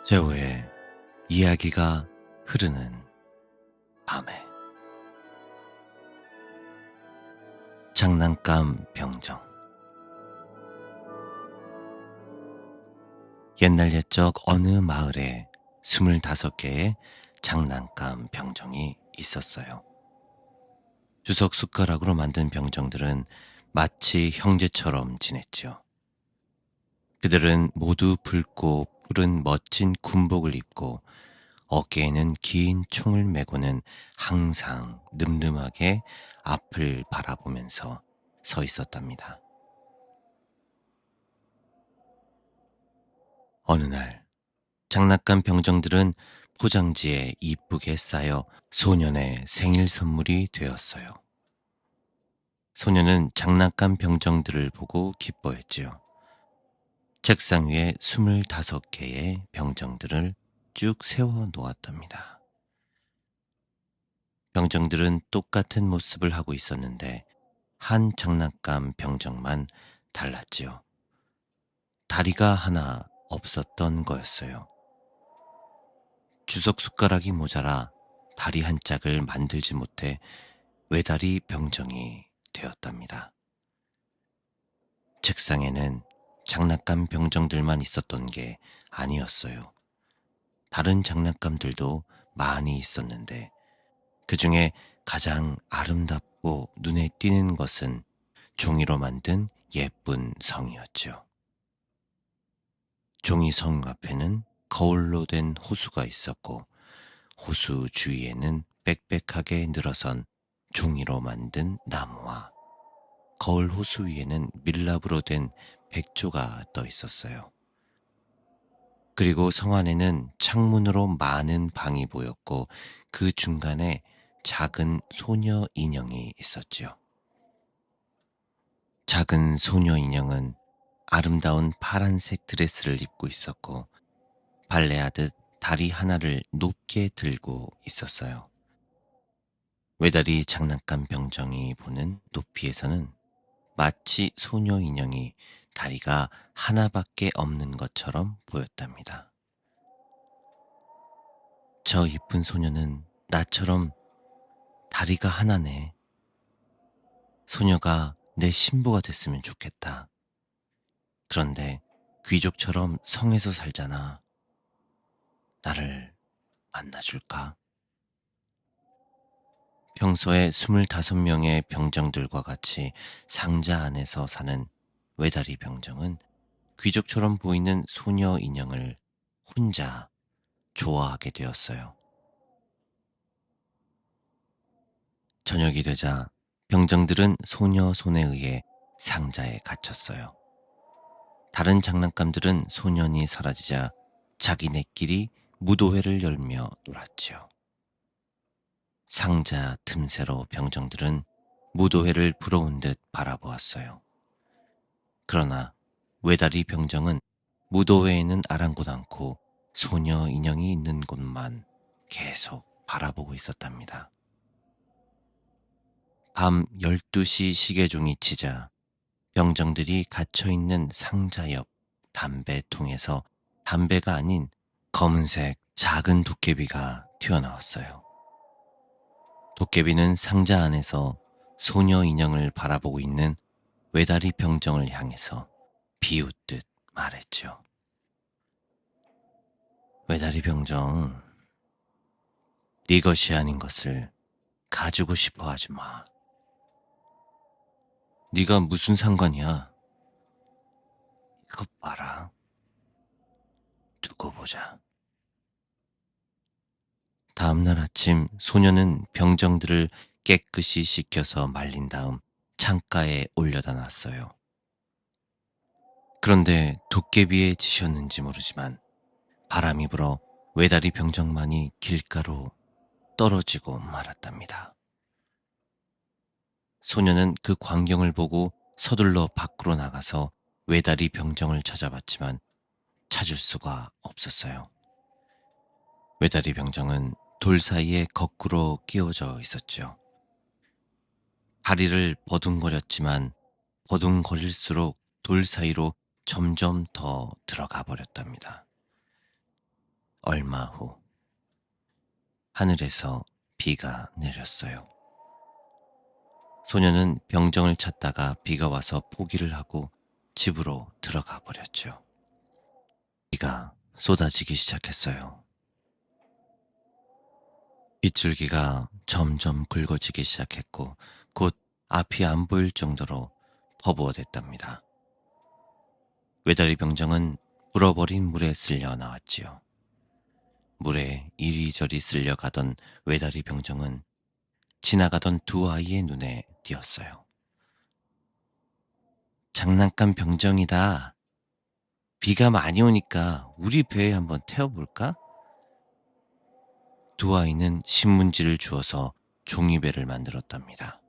제호의 이야기가 흐르는 밤에. 장난감 병정. 옛날 옛적 어느 마을에 25개의 장난감 병정이 있었어요. 주석 숟가락으로 만든 병정들은 마치 형제처럼 지냈지요. 그들은 모두 붉고 푸른 멋진 군복을 입고 어깨에는 긴 총을 메고는 항상 늠름하게 앞을 바라보면서 서 있었답니다. 어느 날 장난감 병정들은 포장지에 이쁘게 쌓여 소년의 생일 선물이 되었어요. 소년은 장난감 병정들을 보고 기뻐했지요. 책상 위에 25개의 병정들을 쭉 세워 놓았답니다. 병정들은 똑같은 모습을 하고 있었는데 한 장난감 병정만 달랐지요. 다리가 하나 없었던 거였어요. 주석 숟가락이 모자라 다리 한 짝을 만들지 못해 외다리 병정이 되었답니다. 책상에는 장난감 병정들만 있었던 게 아니었어요. 다른 장난감들도 많이 있었는데 그 중에 가장 아름답고 눈에 띄는 것은 종이로 만든 예쁜 성이었죠. 종이 성 앞에는 거울로 된 호수가 있었고 호수 주위에는 빽빽하게 늘어선 종이로 만든 나무와 거울 호수 위에는 밀랍으로 된 백조가 떠 있었어요. 그리고 성 안에는 창문으로 많은 방이 보였고 그 중간에 작은 소녀 인형이 있었지요. 작은 소녀 인형은 아름다운 파란색 드레스를 입고 있었고 발레하듯 다리 하나를 높게 들고 있었어요. 외다리 장난감 병정이 보는 높이에서는 마치 소녀 인형이 다리가 하나밖에 없는 것처럼 보였답니다. 저 이쁜 소녀는 나처럼 다리가 하나네. 소녀가 내 신부가 됐으면 좋겠다. 그런데 귀족처럼 성에서 살잖아. 나를 만나줄까? 평소에 25명의 병정들과 같이 상자 안에서 사는 외다리 병정은 귀족처럼 보이는 소녀 인형을 혼자 좋아하게 되었어요. 저녁이 되자 병정들은 소녀 손에 의해 상자에 갇혔어요. 다른 장난감들은 소년이 사라지자 자기네끼리 무도회를 열며 놀았지요. 상자 틈새로 병정들은 무도회를 부러운 듯 바라보았어요. 그러나 외다리 병정은 무도회에는 아랑곳 않고 소녀 인형이 있는 곳만 계속 바라보고 있었답니다. 밤 12시 시계종이 치자 병정들이 갇혀있는 상자 옆 담배통에서 담배가 아닌 검은색 작은 도깨비가 튀어나왔어요. 도깨비는 상자 안에서 소녀 인형을 바라보고 있는 외다리 병정을 향해서 비웃듯 말했죠. 외다리 병정, 네 것이 아닌 것을 가지고 싶어 하지 마. 네가 무슨 상관이야? 이것 봐라. 두고 보자. 다음날 아침 소녀는 병정들을 깨끗이 씻겨서 말린 다음 창가에 올려다 놨어요. 그런데 도깨비에 지셨는지 모르지만 바람이 불어 외다리 병정만이 길가로 떨어지고 말았답니다. 소녀는 그 광경을 보고 서둘러 밖으로 나가서 외다리 병정을 찾아봤지만 찾을 수가 없었어요. 외다리 병정은 돌 사이에 거꾸로 끼워져 있었죠. 다리를 버둥거렸지만 버둥거릴수록 돌 사이로 점점 더 들어가 버렸답니다. 얼마 후 하늘에서 비가 내렸어요. 소녀는 병정을 찾다가 비가 와서 포기를 하고 집으로 들어가 버렸죠. 비가 쏟아지기 시작했어요. 빗줄기가 점점 굵어지기 시작했고 곧 앞이 안 보일 정도로 퍼부어댔답니다. 외다리 병정은 불어버린 물에 쓸려 나왔지요. 물에 이리저리 쓸려가던 외다리 병정은 지나가던 두 아이의 눈에 띄었어요. 장난감 병정이다. 비가 많이 오니까 우리 배에 한번 태워볼까? 두 아이는 신문지를 주어서 종이배를 만들었답니다.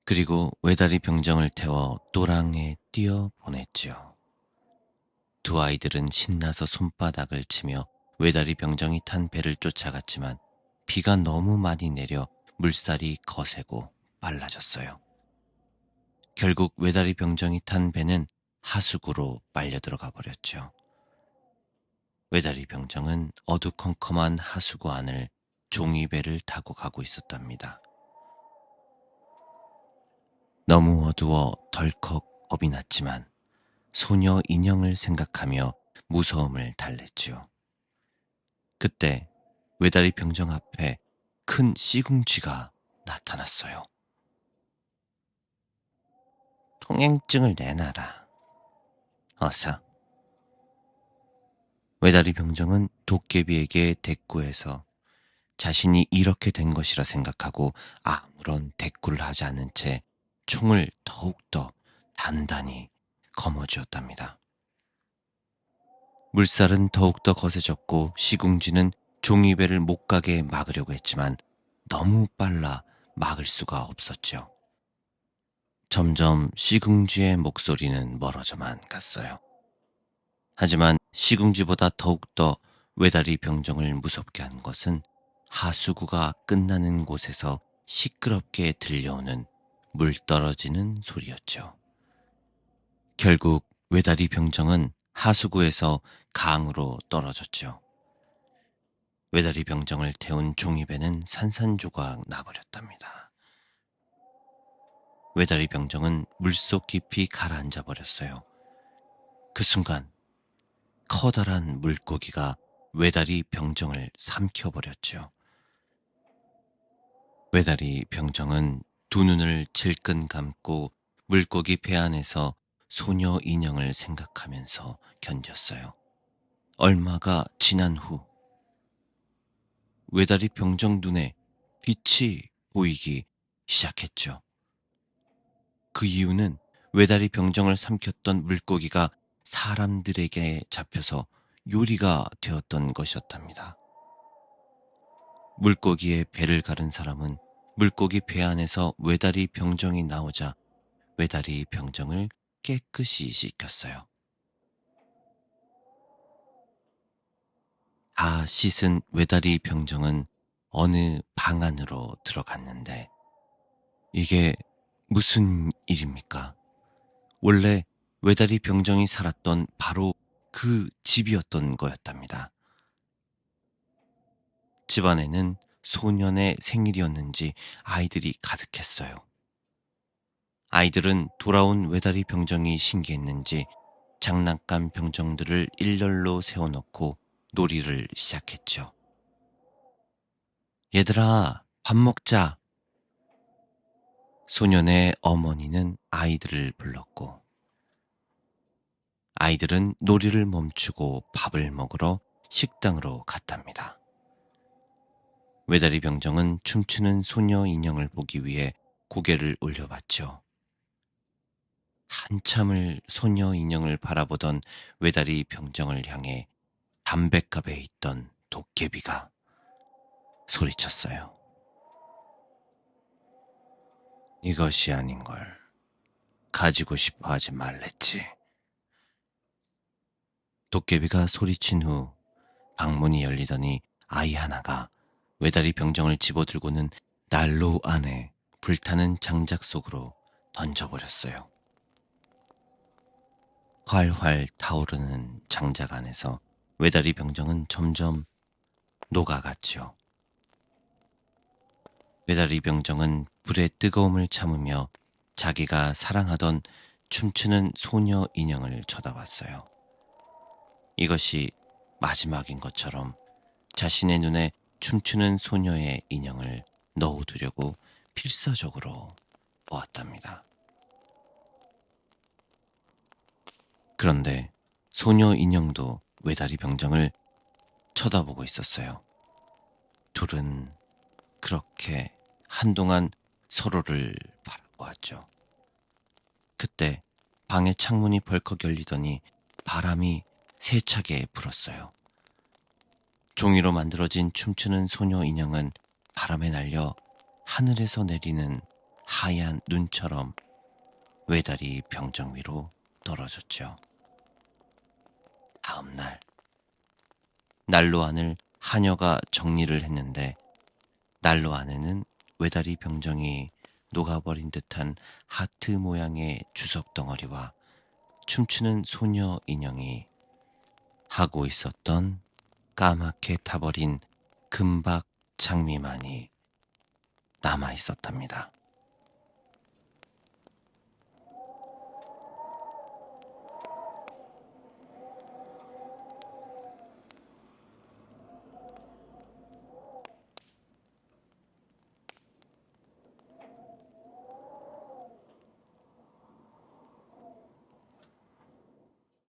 그리고 외다리 병정을 태워 또랑에 뛰어 보냈지요. 두 아이들은 신나서 손바닥을 치며 외다리 병정이 탄 배를 쫓아갔지만 비가 너무 많이 내려 물살이 거세고 빨라졌어요. 결국 외다리 병정이 탄 배는 하수구로 빨려 들어가 버렸죠. 외다리 병정은 어두컴컴한 하수구 안을 종이배를 타고 가고 있었답니다. 너무 어두워 덜컥 겁이 났지만 소녀 인형을 생각하며 무서움을 달랬지요. 그때 외다리 병정 앞에 큰 시궁쥐가 나타났어요. 통행증을 내놔라. 어서. 외다리 병정은 도깨비에게 대꾸해서 자신이 이렇게 된 것이라 생각하고 아무런 대꾸를 하지 않은 채 총을 더욱더 단단히 거머쥐었답니다. 물살은 더욱더 거세졌고 시궁쥐는 종이배를 못 가게 막으려고 했지만 너무 빨라 막을 수가 없었죠. 점점 시궁쥐의 목소리는 멀어져만 갔어요. 하지만 시궁쥐보다 더욱더 외다리 병정을 무섭게 한 것은 하수구가 끝나는 곳에서 시끄럽게 들려오는 물 떨어지는 소리였죠. 결국 외다리 병정은 하수구에서 강으로 떨어졌죠. 외다리 병정을 태운 종이배는 산산조각 나버렸답니다. 외다리 병정은 물속 깊이 가라앉아 버렸어요. 그 순간 커다란 물고기가 외다리 병정을 삼켜버렸죠. 외다리 병정은 두 눈을 질끈 감고 물고기 배 안에서 소녀 인형을 생각하면서 견뎠어요. 얼마가 지난 후 외다리 병정 눈에 빛이 보이기 시작했죠. 그 이유는 외다리 병정을 삼켰던 물고기가 사람들에게 잡혀서 요리가 되었던 것이었답니다. 물고기의 배를 가른 사람은 물고기 배 안에서 외다리 병정이 나오자 외다리 병정을 깨끗이 씻겼어요. 다 씻은 외다리 병정은 어느 방 안으로 들어갔는데 이게 무슨 일입니까? 원래 외다리 병정이 살았던 바로 그 집이었던 거였답니다. 집안에는 소년의 생일이었는지 아이들이 가득했어요. 아이들은 돌아온 외다리 병정이 신기했는지 장난감 병정들을 일렬로 세워놓고 놀이를 시작했죠. 얘들아, 밥 먹자. 소년의 어머니는 아이들을 불렀고 아이들은 놀이를 멈추고 밥을 먹으러 식당으로 갔답니다. 외다리 병정은 춤추는 소녀 인형을 보기 위해 고개를 올려봤죠. 한참을 소녀 인형을 바라보던 외다리 병정을 향해 담뱃갑에 있던 도깨비가 소리쳤어요. 이것이 아닌걸 가지고 싶어 하지 말랬지. 도깨비가 소리친 후 방문이 열리더니 아이 하나가 외다리 병정을 집어들고는 난로 안에 불타는 장작 속으로 던져버렸어요. 활활 타오르는 장작 안에서 외다리 병정은 점점 녹아갔지요. 외다리 병정은 불의 뜨거움을 참으며 자기가 사랑하던 춤추는 소녀 인형을 쳐다봤어요. 이것이 마지막인 것처럼 자신의 눈에 춤추는 소녀의 인형을 넣어두려고 필사적으로 보았답니다. 그런데 소녀 인형도 외다리 병정을 쳐다보고 있었어요. 둘은 그렇게 한동안 서로를 바라보았죠. 그때 방의 창문이 벌컥 열리더니 바람이 세차게 불었어요. 종이로 만들어진 춤추는 소녀 인형은 바람에 날려 하늘에서 내리는 하얀 눈처럼 외다리 병정 위로 떨어졌죠. 다음 날, 난로 안을 하녀가 정리를 했는데 난로 안에는 외다리 병정이 녹아버린 듯한 하트 모양의 주석 덩어리와 춤추는 소녀 인형이 하고 있었던 까맣게 타버린 금박 장미만이 남아 있었답니다.